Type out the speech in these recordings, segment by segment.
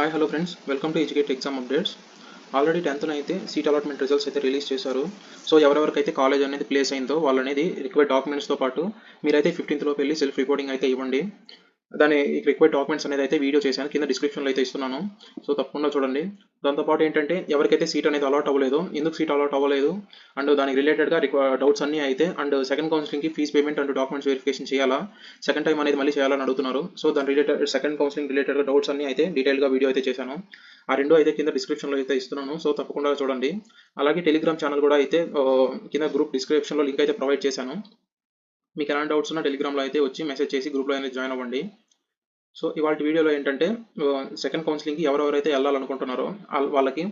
Hi hello friends, welcome to educate exam updates. Already 10th అయితే seat allotment results అయితే release చేశారు. So ఎవరెవరికైతే college అనేది place అయిందో వాళ్ళు అనేది రిక్వైర్డ్ డాక్యుమెంట్స్తో పాటు మీరైతే 15th లోపు వెళ్ళి సెల్ఫ్ రిపోర్టింగ్ అయితే ఇవ్వండి. దాని రిక్వైర్డ్ డాక్యుమెంట్స్ అనేది అయితే వీడియో చేశాను, కింద డిస్క్రిప్షన్లో అయితే ఇస్తున్నాను. సో తప్పకుండా చూడండి. దాంతోపాటు ఏంటంటే ఎవరికైతే సీట్ అనేది అలాట్ అవ్వలేదు, ఎందుకు సీట్ అలాట్ అవ్వలేదు అండ్ దానికి రిలేటెడ్గా డౌట్స్ అన్నీ అయితే అండ్ సెకండ్ కౌన్సిలింగ్కి fees payment and documents verification చేయాలా, సెకండ్ టైం అనేది మళ్ళీ చేయాలని అడుగుతున్నారు. సో దాని రిలేటెడ్ సెకండ్ కౌన్సిలింగ్ రిలేటెడ్గా డౌట్స్ అన్నీ అయితే డీటెయిల్గా వీడియో అయితే చేశాను. ఆ రెండు అయితే కింద డిస్క్రిప్షన్లో అయితే ఇస్తున్నాను. సో తప్పకుండా చూడండి. అలాగే టెలిగ్రామ్ ఛానల్ కూడా అయితే కింద గ్రూప్ డిస్క్రిప్షన్లో లింక్ అయితే ప్రొవైడ్ చేశాను. మీకు ఎలాంటి డౌట్స్ ఉన్నా టెలిగ్రామ్లో అయితే వచ్చి మెసేజ్ చేసి గ్రూప్లో అనేది జాయిన్ అవ్వండి. సో ఇవాళ వీడియోలో ఏంటంటే సెకండ్ కౌన్సిలింగ్కి ఎవరెవరైతే వెళ్ళాలనుకుంటున్నారో వాళ్ళకి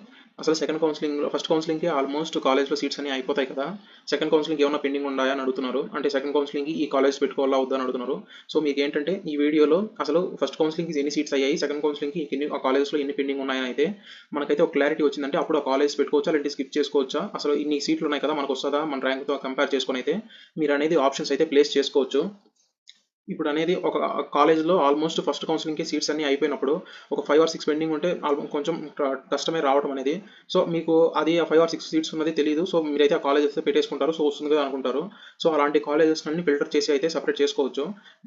అసలు సెకండ్ కౌన్సిలింగ్లో ఫస్ట్ కౌన్సిలింగ్కి ఆల్మోస్ట్ కాలేజ్లో సీట్స్ అన్ని అయిపోతాయి కదా, సెకండ్ కౌన్సిలింగ్ ఏమైనా పెండింగ్ ఉన్నాయా అని అడుగుతున్నారు. అంటే సెకండ్ కౌన్సిలింగ్కి ఈ కాలేజ్ పెట్టుకోవాలా వద్దా అని అడుగుతున్నారు. సో మీకు ఏంటంటే ఈ వీడియోలో అసలు ఫస్ట్ కౌన్సిలింగ్కి ఎన్ని సీట్స్ అయ్యాయి, సెకండ్ కౌన్సిలింగ్కి ఆ కాలేజ్లో ఎన్ని పెండింగ్ ఉన్నాయని అయితే మనకైతే ఒక క్లారిటీ వచ్చిందంటే అప్పుడు ఆ కాలేజ్ పెట్టుకోవచ్చా లేదంటే స్కిప్ చేసుకోవచ్చా, అసలు ఇన్ని సీట్లు ఉన్నాయి కదా మనకు వస్తుందా మన ర్యాంక్తో కంపేర్ చేసుకొని అయితే మీరు అనేది ఆప్షన్స్ అయితే ప్లేస్ చేసుకోవచ్చు. ఇప్పుడు అనేది ఒక కాలేజ్లో ఆల్మోస్ట్ ఫస్ట్ కౌన్సిలింగ్కి సీట్స్ అన్నీ అయిపోయినప్పుడు ఒక 5 or 6 పెండింగ్ ఉంటే కొంచెం కష్టమే రావడం అనేది. సో మీకు అది ఆ 5 or 6 సీట్స్ ఉన్నది తెలియదు. సో మీరైతే ఆ కాలేజ్ అయితే పెట్టేసుకుంటారు, సో వస్తుంది కదా అనుకుంటారు. సో అలాంటి కాలేజెస్ అన్ని ఫిల్టర్ చేసి అయితే సపరేట్ చేసుకోవచ్చు.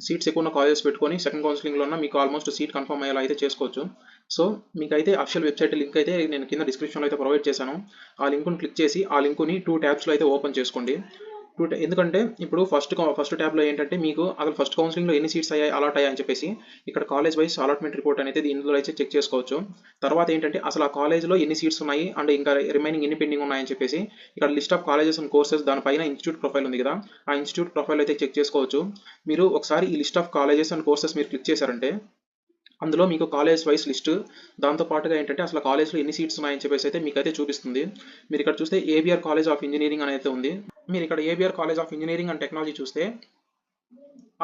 సీట్స్ ఎక్కువ ఉన్న కాలేజెస్ పెట్టుకొని సెకండ్ కౌన్సిలింగ్లో ఉన్న మీకు ఆల్మోస్ట్ సీట్ కన్ఫర్మ్ అయ్యేలా అయితే చేసుకోవచ్చు. సో మీకైతే అఫిషియల్ వెబ్సైట్ లింక్ అయితే నేను కింద డిస్క్రిప్షన్లో అయితే ప్రొవైడ్ చేశాను. ఆ లింక్ను క్లిక్ చేసి ఆ లింకుని 2 ట్యాబ్స్లో అయితే ఓపెన్ చేసుకోండి. ఎందుకంటే ఇప్పుడు ఫస్ట్ ట్యాబ్లో ఏంటంటే మీకు అసలు ఫస్ట్ కౌన్సిలింగ్లో ఎన్ని సీట్స్ అయ్యాయి అలాట్ అయ్యాయని చెప్పేసి ఇక్కడ కాలేజ్ వైజ్ అలాట్మెంట్ రిపోర్ట్ అనేది ఇందులో అయితే చెక్ చేసుకోవచ్చు. తర్వాత ఏంటంటే అసలు ఆ కాలేజ్లో ఎన్ని సీట్స్ ఉన్నాయి అండ్ ఇంకా రిమైనింగ్ ఎన్ని పెండింగ్ ఉన్నాయని చెప్పేసి ఇక్కడ list of colleges and courses దానిపైన ఇన్స్టిట్యూట్ ప్రొఫైల్ ఉంది కదా, ఆ ఇన్స్టిట్యూట్ ప్రొఫైల్ అయితే చెక్ చేసుకోవచ్చు. మీరు ఒకసారి ఈ list of colleges and courses మీరు క్లిక్ చేశారంటే అందులో మీకు కాలేజ్ వైస్ లిస్ట్, దాంతో పాటుగా ఏంటంటే అసలు కాలేజ్లో ఎన్ని సీట్స్ ఉన్నాయని చెప్పేసి అయితే మీకు అయితే చూపిస్తుంది. మీరు ఇక్కడ చూస్తే ఏబిఆర్ కాలేజ్ ఆఫ్ ఇంజనీరింగ్ అనేది ఉంది. మీరు ఇక్కడ ABR college of engineering and technology చూస్తే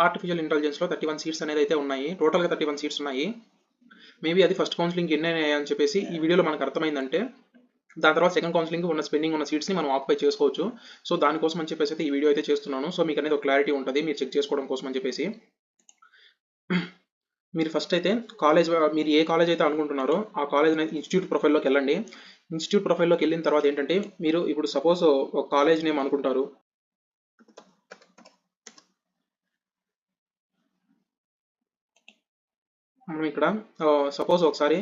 ఆర్టిఫిషియల్ ఇంటెలిజెన్స్లో 31 సీట్స్ అనేది అయితే ఉన్నాయి. టోటల్గా 31 సీట్స్ ఉన్నాయి. మేబీ అది ఫస్ట్ కౌన్సిలింగ్ ఎన్ని అని చెప్పేసి ఈ వీడియోలో మనకు అర్థమైందంటే దాని తర్వాత సెకండ్ కౌన్సిలింగ్ ఉన్న స్పెండింగ్ ఉన్న సీట్స్ని మనం ఆక్యుపై చేసుకోవచ్చు. సో దానికోసం అని చెప్పేసి అయితే ఈ వీడియో అయితే చేస్తున్నాను. సో మీకు అనేది ఒక క్లారిటీ ఉంటుంది మీరు చెక్ చేసుకోవడం కోసం అని చెప్పేసి. మీరు ఫస్ట్ అయితే మీరు ఏ కాలేజ్ అయితే అనుకుంటున్నారో ఆ కాలేజ్ అనేది ఇన్స్టిట్యూట్ ప్రొఫైల్లోకి వెళ్ళండి. ఇన్స్టిట్యూట్ ప్రొఫైల్లోకి వెళ్ళిన తర్వాత ఏంటంటే మీరు ఇప్పుడు సపోజ్ ఒక కాలేజ్ నేమ్ అనుకుంటారు. మనం ఇక్కడ సపోజ్ ఒకసారి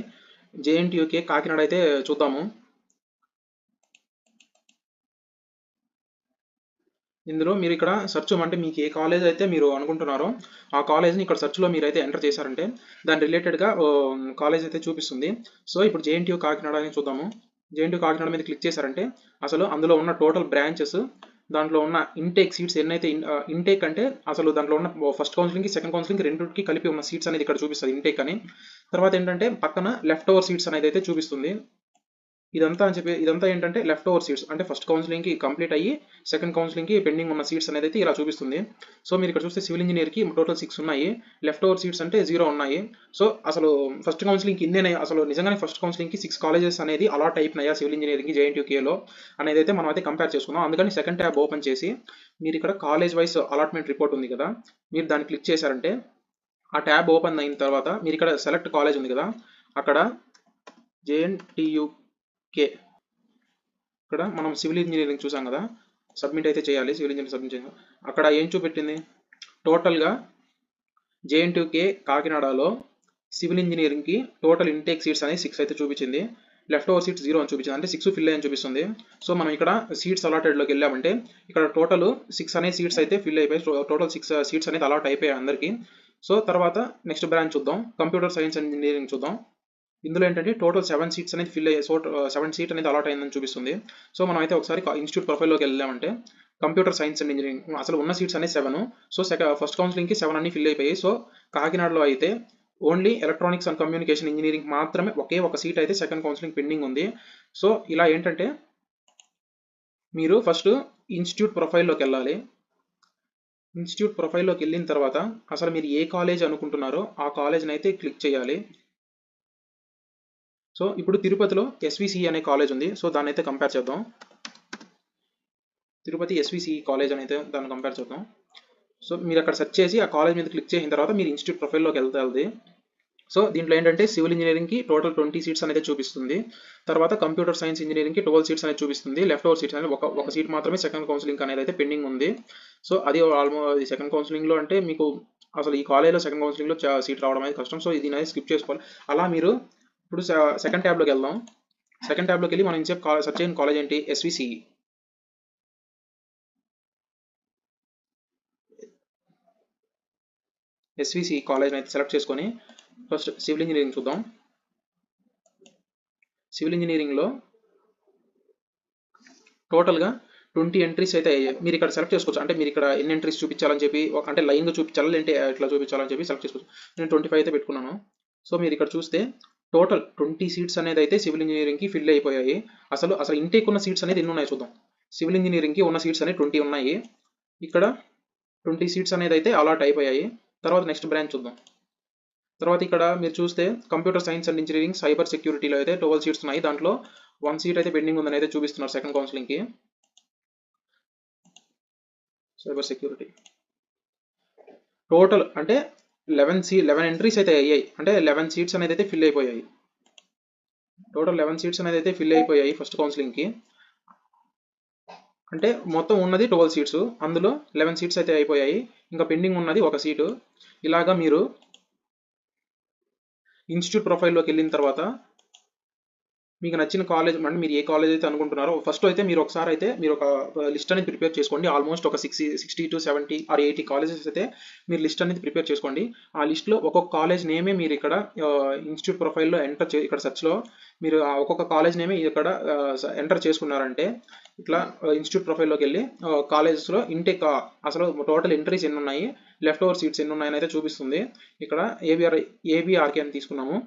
జేఎన్టీయూకే కాకినాడ అయితే చూద్దాము. ఇందులో మీరు ఇక్కడ సెర్చ్ అంటే మీకు ఏ కాలేజ్ అయితే మీరు అనుకుంటున్నారో ఆ కాలేజ్ని ఇక్కడ సెర్చ్లో మీరైతే ఎంటర్ చేశారంటే దాని రిలేటెడ్గా కాలేజ్ అయితే చూపిస్తుంది. సో ఇప్పుడు జేఎన్టీయూ కాకినాడ అని చూద్దాము. జేఎన్టీయూ కాకినాడ మీద క్లిక్ చేశారంటే అసలు అందులో ఉన్న టోటల్ బ్రాంచెస్, దాంట్లో ఉన్న ఇంటేక్ సీట్స్ ఎన్నైతే ఇంటేక్ అంటే అసలు దాంట్లో ఉన్న ఫస్ట్ కౌన్సిలింగ్కి సెకండ్ కౌన్సిలింగ్కి రెండింటికి కలిపి ఉన్న సీట్స్ అనేది ఇక్కడ చూపిస్తుంది ఇంటేక్ అని. తర్వాత ఏంటంటే పక్కన లెఫ్ట్ ఓవర్ సీట్స్ అనేది అయితే చూపిస్తుంది. ఇదంతా ఏంటంటే లెఫ్ట్ ఓవర్ సీట్స్ అంటే ఫస్ట్ కౌన్సిలింగ్కి కంప్లీట్ అయ్యి సెకండ్ కౌన్సిలింగ్కి పెండింగ్ ఉన్న సీట్స్ అనేది అయితే ఇలా చూపిస్తుంది. సో మీరు ఇక్కడ చూస్తే సివిల్ ఇంజనీర్కి టోటల్ 6 ఉన్నాయి, లెఫ్ట్ ఓవర్ సీట్స్ అంటే 0 ఉన్నాయి. సో అసలు ఫస్ట్ కౌన్సిలింగ్కి ఇన్నే అసలు నిజంగానే ఫస్ట్ కౌన్సిలింగ్కి 6 కాలేజెస్ అనేది అలాట్ అయిపోయినాయా సివిల్ ఇంజనీరింగ్ జేఎన్టీయూకేలో అనేది అయితే మనం అయితే కంపేర్ చేసుకుందాం. అందుకని సెకండ్ ట్యాబ్ ఓపెన్ చేసి మీరు ఇక్కడ కాలేజ్ వైస్ అలాట్మెంట్ రిపోర్ట్ ఉంది కదా, మీరు దాన్ని క్లిక్ చేశారంటే ఆ ట్యాబ్ ఓపెన్ అయిన తర్వాత మీరు ఇక్కడ సెలెక్ట్ కాలేజ్ ఉంది కదా, అక్కడ జేఎన్టీయూకే ఇక్కడ మనం సివిల్ ఇంజనీరింగ్ చూసాం కదా, సబ్మిట్ అయితే చేయాలి. సివిల్ ఇంజనీరింగ్ సబ్మిట్ చేయాలి. అక్కడ ఏం చూపెట్టింది టోటల్గా జేఎన్టీయూకే కాకినాడలో సివిల్ ఇంజనీరింగ్కి టోటల్ ఇంటేక్ సీట్స్ అనేది 6 అయితే చూపించింది. లెఫ్ట్ ఓవర్ సీట్స్ 0 అని చూపించింది, అంటే 6 ఫిల్ అయ్యని చూపిస్తుంది. సో మనం ఇక్కడ సీట్స్ అలాటెడ్లోకి వెళ్ళామంటే ఇక్కడ టోటల్ 6 అనే సీట్స్ అయితే ఫిల్ అయిపోయి టోటల్ 6 సీట్స్ అనేది అలాట్ అయిపోయాయి అందరికీ. సో తర్వాత నెక్స్ట్ బ్రాంచ్ చూద్దాం, కంప్యూటర్ సైన్స్ అండ్ ఇంజనీరింగ్ చూద్దాం. ఇందులో ఏంటంటే టోటల్ 7 సీట్స్ అనేది ఫిల్ అయ్యాయి. సో 7 సీట్ అనేది అలాట్ అయిందని చూపిస్తుంది. సో మనం అయితే ఒకసారి ఇన్స్టిట్యూట్ ప్రొఫైల్లోకి వెళ్ళామంటే కంప్యూటర్ సైన్స్ అండ్ ఇంజనీరింగ్ అసలు ఉన్న సీట్స్ అనేది 7. సో ఫస్ట్ కౌన్సిలింగ్కి 7 అన్ని ఫిల్ అయిపోయాయి. సో కాకినాడలో అయితే only electronics and communication engineering మాత్రమే ఒకే ఒక సీట్ అయితే సెకండ్ కౌన్సిలింగ్ పెండింగ్ ఉంది. సో ఇలా ఏంటంటే మీరు ఫస్ట్ ఇన్స్టిట్యూట్ ప్రొఫైల్లోకి వెళ్ళాలి. ఇన్స్టిట్యూట్ ప్రొఫైల్లోకి వెళ్ళిన తర్వాత అసలు మీరు ఏ కాలేజ్ అనుకుంటున్నారో ఆ కాలేజ్ని అయితే క్లిక్ చేయాలి. సో ఇప్పుడు తిరుపతిలో ఎస్విసి అనే కాలేజ్ ఉంది. సో దాన్ని అయితే కంపేర్ చేద్దాం. తిరుపతి ఎస్విసి కాలేజ్ అనేది దాన్ని కంపేర్ చేద్దాం. సో మీరు అక్కడ సెర్చ్ చేసి ఆ కాలేజ్ మీద క్లిక్ చేసిన తర్వాత మీరు ఇన్స్టిట్యూట్ ప్రొఫైల్లోకి వెళ్తాది. సో దీంట్లో ఏంటంటే సివిల్ ఇంజనీరింగ్కి టోటల్ 20 సీట్స్ అనేది చూపిస్తుంది. తర్వాత కంప్యూటర్ సైన్స్ ఇంజనీరింగ్కి 12 సీట్స్ అనేది చూపిస్తుంది. లెఫ్ట్ ఓవర్ సీట్స్ అనేది ఒక సీట్ మాత్రమే సెకండ్ కౌన్సిలింగ్ అనేది అయితే పెండింగ్ ఉంది. సో అది ఆల్మోస్ట్ సెకండ్ కౌన్సిలింగ్లో అంటే మీకు అసలు ఈ కాలేజ్లో సెకండ్ కౌన్సిలింగ్లో సీట్ రావడం అనేది కష్టం. సో ఇది అనేది స్కిప్ చేసుకోవాలి. అలా మీరు ఇప్పుడు సెకండ్ ట్యాబ్లోకి వెళ్దాం. సెకండ్ ట్యాబ్లోకి వెళ్ళి మనం ఇంతసేపు సెర్చ్ అయిన కాలేజ్ ఏంటి, ఎస్విసిఈ. ఎస్విసిఈ కాలేజ్ అయితే సెలెక్ట్ చేసుకొని ఫస్ట్ సివిల్ ఇంజనీరింగ్ చూద్దాం. సివిల్ ఇంజనీరింగ్లో టోటల్గా 20 ఎంట్రీస్ అయితే అయ్యాయి. మీరు ఇక్కడ సెలెక్ట్ చేసుకోవచ్చు. అంటే మీరు ఇక్కడ ఎన్ని ఎంట్రీస్ చూపించాలని చెప్పి అంటే లైన్గా చూపించాలా లేదంటే ఎట్లా చూపించాలని చెప్పి సెలెక్ట్ చేసుకోవచ్చు. నేను 25 అయితే పెట్టుకున్నాను. సో మీరు ఇక్కడ చూస్తే టోటల్ 20 సీట్స్ అనేది అయితే సివిల్ ఇంజనీరింగ్కి ఫిల్ అయిపోయాయి. అసలు ఇంటేక్ ఉన్న సీట్స్ అనేది ఎన్ని ఉన్నాయి చూద్దాం. సివిల్ ఇంజనీరింగ్కి ఉన్న సీట్స్ అనేది 20 ఉన్నాయి. ఇక్కడ 20 సీట్స్ అనేది అయితే అలాట్ అయిపోయాయి. తర్వాత నెక్స్ట్ బ్రాంచ్ చూద్దాం. తర్వాత ఇక్కడ మీరు చూస్తే computer science and engineering cyber సెక్యూరిటీలో అయితే 12 సీట్స్ ఉన్నాయి. దాంట్లో 1 సీట్ అయితే పెండింగ్ ఉందని అయితే చూపిస్తున్నారు సెకండ్ కౌన్సిలింగ్కి. సైబర్ సెక్యూరిటీ టోటల్ అంటే 11 ఎంట్రీస్ అయితే అయ్యాయి. అంటే 11 సీట్స్ అనేది అయితే ఫిల్ అయిపోయాయి. టోటల్ 11 సీట్స్ అనేది అయితే ఫిల్ అయిపోయాయి ఫస్ట్ కౌన్సిలింగ్కి. అంటే మొత్తం ఉన్నది 12 సీట్స్, అందులో 11 సీట్స్ అయితే అయిపోయాయి. ఇంకా పెండింగ్ ఉన్నది ఒక సీటు. ఇలాగా మీరు ఇన్స్టిట్యూట్ ప్రొఫైల్లోకి వెళ్ళిన తర్వాత మీకు నచ్చిన కాలేజ్ అంటే మీరు ఏ కాలేజ్ అయితే అనుకుంటున్నారో ఫస్ట్ అయితే మీరు ఒకసారి అయితే మీరు ఒక లిస్ట్ అనేది ప్రిపేర్ చేసుకోండి. ఆల్మోస్ట్ ఒక 60 to 70 or 80 కాలేజెస్ అయితే మీరు లిస్ట్ అనేది ప్రిపేర్ చేసుకోండి. ఆ లిస్ట్లో ఒక్కొక్క కాలేజ్ నేమే మీరు ఇక్కడ ఇన్స్టిట్యూట్ ప్రొఫైల్లో ఇక్కడ సెర్చ్లో మీరు ఒక్కొక్క కాలేజ్ నేమే ఇక్కడ ఎంటర్ చేసుకున్నారంటే ఇట్లా ఇన్స్టిట్యూట్ ప్రొఫైల్లోకి వెళ్ళి కాలేజెస్లో ఇంటేక్ అసలు టోటల్ ఎంట్రీస్ ఎన్ని ఉన్నాయి, లెఫ్ట్ ఓవర్ సీట్స్ ఎన్ని ఉన్నాయని అయితే చూపిస్తుంది. ఇక్కడ ఏబిఆర్కే అని తీసుకున్నాము.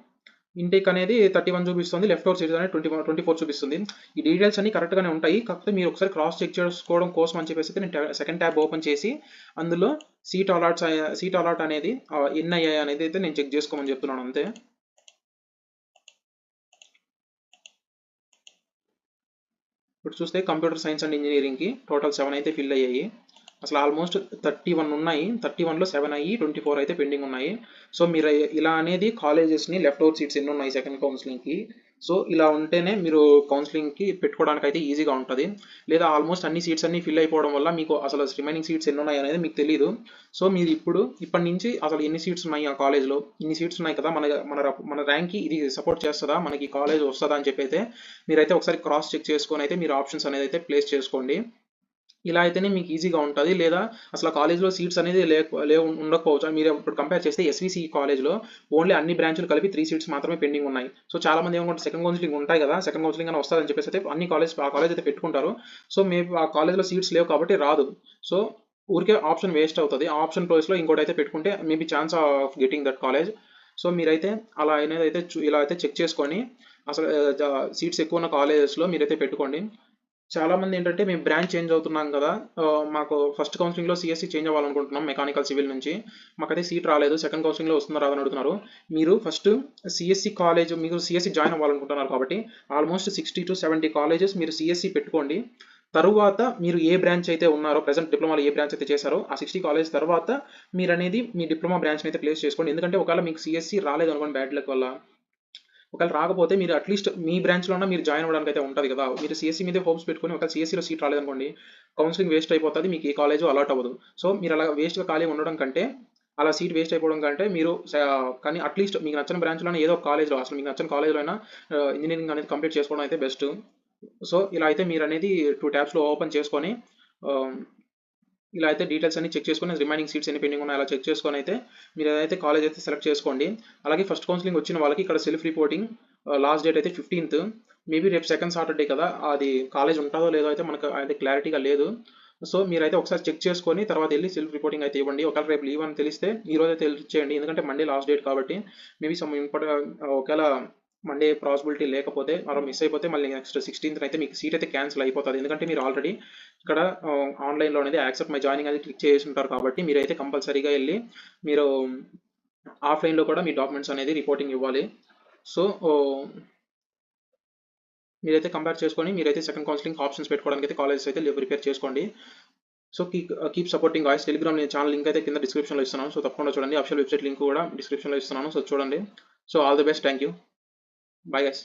ఇంటేక్ అనేది 31 చూపిస్తుంది, లెఫ్ట్ ఓవర్ సీట్స్ అనేది 24 చూపిస్తుంది. ఈ డీటెయిల్స్ అన్ని కరెక్ట్గానే ఉంటాయి. కాకపోతే మీరు ఒకసారి క్రాస్ చెక్ చేసుకోవడం కోసం అని చెప్పేసి నేను సెకండ్ ట్యాబ్ ఓపెన్ చేసి అందులో సీట్ అలాట్ అనేది ఎన్ని అయ్యాయి అనేది అయితే నేను చెక్ చేసుకోమని చెప్తున్నాను అంతే. ఇప్పుడు చూస్తే కంప్యూటర్ సైన్స్ అండ్ ఇంజనీరింగ్కి టోటల్ 7 అయితే ఫిల్ అయ్యాయి. అసలు ఆల్మోస్ట్ 31 ఉన్నాయి. 31లో 7 అయ్యి 24 అయితే పెండింగ్ ఉన్నాయి. సో మీరు ఇలా అనేది కాలేజెస్ని లెఫ్ట్ ఓవర్ సీట్స్ ఎన్ని ఉన్నాయి సెకండ్ కౌన్సిలింగ్కి, సో ఇలా ఉంటేనే మీరు కౌన్సిలింగ్కి పెట్టుకోవడానికి అయితే ఈజీగా ఉంటుంది. లేదా ఆల్మోస్ట్ అన్ని సీట్స్ అన్ని ఫిల్ అయిపోవడం వల్ల మీకు అసలు రిమైనింగ్ సీట్స్ ఎన్ని ఉన్నాయి అనేది మీకు తెలియదు. సో మీరు ఇప్పటి నుంచి అసలు ఎన్ని సీట్స్ ఉన్నాయి ఆ కాలేజ్లో, ఇన్ని సీట్స్ ఉన్నాయి కదా, మన ర్యాంక్కి ఇది సపోర్ట్ చేస్తుందా, మనకి కాలేజ్ వస్తుందా అని చెప్పి అయితే మీరైతే ఒకసారి క్రాస్ చెక్ చేసుకొని అయితే మీరు ఆప్షన్స్ అనేది అయితే ప్లేస్ చేసుకోండి. ఇలా అయితేనే మీకు ఈజీగా ఉంటుంది. లేదా అసలు కాలేజ్లో సీట్స్ అనేది ఉండకపోవచ్చు. మీరు ఇప్పుడు కంపేర్ చేస్తే ఎస్విసి కాలేజ్లో ఓన్లీ అన్ని బ్రాంచ్లు కలిపి 3 సీట్స్ మాత్రమే పెండింగ్ ఉన్నాయి. సో చాలా మంది ఏమనుకుంటారు సెకండ్ కౌన్సిలింగ్ ఉంటాయి కదా, సెకండ్ కౌన్సిలింగ్ అని వస్తుందని చెప్పేసి అయితే ఆ కాలేజ్ అయితే పెట్టుకుంటారు. సో మేబీ ఆ కాలేజ్లో సీట్స్ లేవు కాబట్టి రాదు. సో ఊరికే ఆప్షన్ వేస్ట్ అవుతుంది. ఆ ఆప్షన్ ప్లేస్లో ఇంకోటి అయితే పెట్టుకుంటే maybe chance of getting that college. So మీరైతే అలా అనేది అయితే ఇలా అయితే చెక్ చేసుకొని అసలు సీట్స్ ఎక్కువ ఉన్న కాలేజెస్లో మీరైతే పెట్టుకోండి. చాలా మంది ఏంటంటే మేము బ్రాంచ్ చేంజ్ అవుతున్నాం కదా, మాకు ఫస్ట్ కౌన్సిలింగ్లో సిఎస్సి చేంజ్ అవ్వాలనుకుంటున్నాం మెకానికల్ సివిల్ నుంచి, మాకైతే సీట్ రాలేదు, సెకండ్ కౌన్సిలింగ్లో వస్తుందో రాదని అడుగుతున్నారు. మీరు ఫస్ట్ సిఎస్సి కాలేజ్ మీరు సిఎస్సి జాయిన్ అవ్వాలనుకుంటున్నారు కాబట్టి ఆల్మోస్ట్ 60 to 70 కాలేజెస్ మీరు సిఎస్సి పెట్టుకోండి. తరువాత మీరు ఏ బ్రాంచ్ అయితే ఉన్నారో ప్రెసెంట్ డిప్లొమాలో ఏ బ్రాంచ్ అయితే చేశారో ఆ 60 కాలేజ్ తర్వాత మీరు అనేది మీ డిప్లొమా బ్రాంచ్ని అయితే ప్లేస్ చేసుకోండి. ఎందుకంటే ఒకవేళ మీకు సిఎస్సి రాలేదు అనుకోండి బ్యాడ్ లక్ వల్ల, ఒకవేళ రాకపోతే మీరు అట్లీస్ట్ మీ బ్రాంచ్లో మీరు జాయిన్ అవ్వడానికి అయితే ఉంటుంది కదా. మీరు సిఎస్సి మీదే హోప్స్ పెట్టుకొని ఒకవేళ సిఎస్సిలో సీట్ రాలేదనుకోండి కౌన్సిలింగ్ వేస్ట్ అయిపోతుంది, మీకు ఏ కాలేజు అలాట్ అవ్వదు. సో మీరు అలా వేస్ట్గా ఖాళీ ఉండడం కంటే, అలా సీట్ వేస్ట్ అయిపోవడం కంటే మీరు కానీ అట్లీస్ట్ మీకు నచ్చిన బ్రాంచ్లోనే ఏదో ఒక కాలేజ్లో అసలు మీకు నచ్చిన కాలేజ్లో అయినా ఇంజనీరింగ్ అనేది కంప్లీట్ చేసుకోవడం అయితే బెస్ట్. సో ఇలా అయితే మీరు అనేది 2 ట్యాబ్స్లో ఓపెన్ చేసుకొని ఇలా అయితే డీటెయిల్స్ అన్ని చెక్ చేసుకొని రిమైనింగ్ సీట్స్ ఎన్ని పెండింగ్ ఉన్నాయో అలా చెక్ చేసుకొని అయితే మీరు ఏదైతే కాలేజ్ అయితే సెలెక్ట్ చేసుకోండి. అలాగే ఫస్ట్ కౌన్సిలింగ్ వచ్చిన వాళ్ళకి ఇక్కడ సెల్ఫ్ రిపోర్టింగ్ లాస్ట్ డేట్ అయితే 15th. మేబీ రేపు సెకండ్ సాటర్డే కదా, అది కాలేజ్ ఉంటుందో లేదో అయితే మనకు అయితే క్లారిటీగా లేదు. సో మీరైతే ఒకసారి చెక్ చేసుకొని తర్వాత వెళ్ళి సెల్ఫ్ రిపోర్టింగ్ అయితే ఇవ్వండి. ఒకవేళ రేపు లీవ్ అని తెలిస్తే ఈ రోజు అయితే చేయండి, ఎందుకంటే మండే లాస్ట్ డేట్ కాబట్టి మేబీ సమ్ ఒకవేళ మండే పాసిబిలిటీ లేకపోతే మనం మిస్ అయిపోతే మళ్ళీ నెక్స్ట్ 16th అయితే మీకు సీట్ అయితే క్యాన్సిల్ అయిపోతుంది. ఎందుకంటే మీరు ఆల్రెడీ ఇక్కడ ఆన్లైన్లో అనేది యాక్సెప్ట్ మై జాయినింగ్ అనేది క్లిక్ చేసి ఉంటారు కాబట్టి మీరైతే కంపల్సరీగా వెళ్ళి మీరు ఆఫ్లైన్లో కూడా మీ డాక్యుమెంట్స్ అనేది రిపోర్టింగ్ ఇవ్వాలి. సో మీరైతే కంపేర్ చేసుకొని మీరైతే సెకండ్ కౌన్సిలింగ్ ఆప్షన్స్ పెట్టుకోవడానికి అయితే కాలేజెస్ అయితే ప్రిపేర్ చేసుకోండి. So keep supporting guys. Telegram channel link అయితే కింద డిస్క్రిప్షన్లో ఇస్తున్నాను, సో తప్పకుండా చూడండి. అఫిషియల్ వెబ్సైట్ లింక్ కూడా డిస్క్రిప్షన్లో ఇస్తున్నాను, సో చూడండి. So all the best, thank you, bye guys.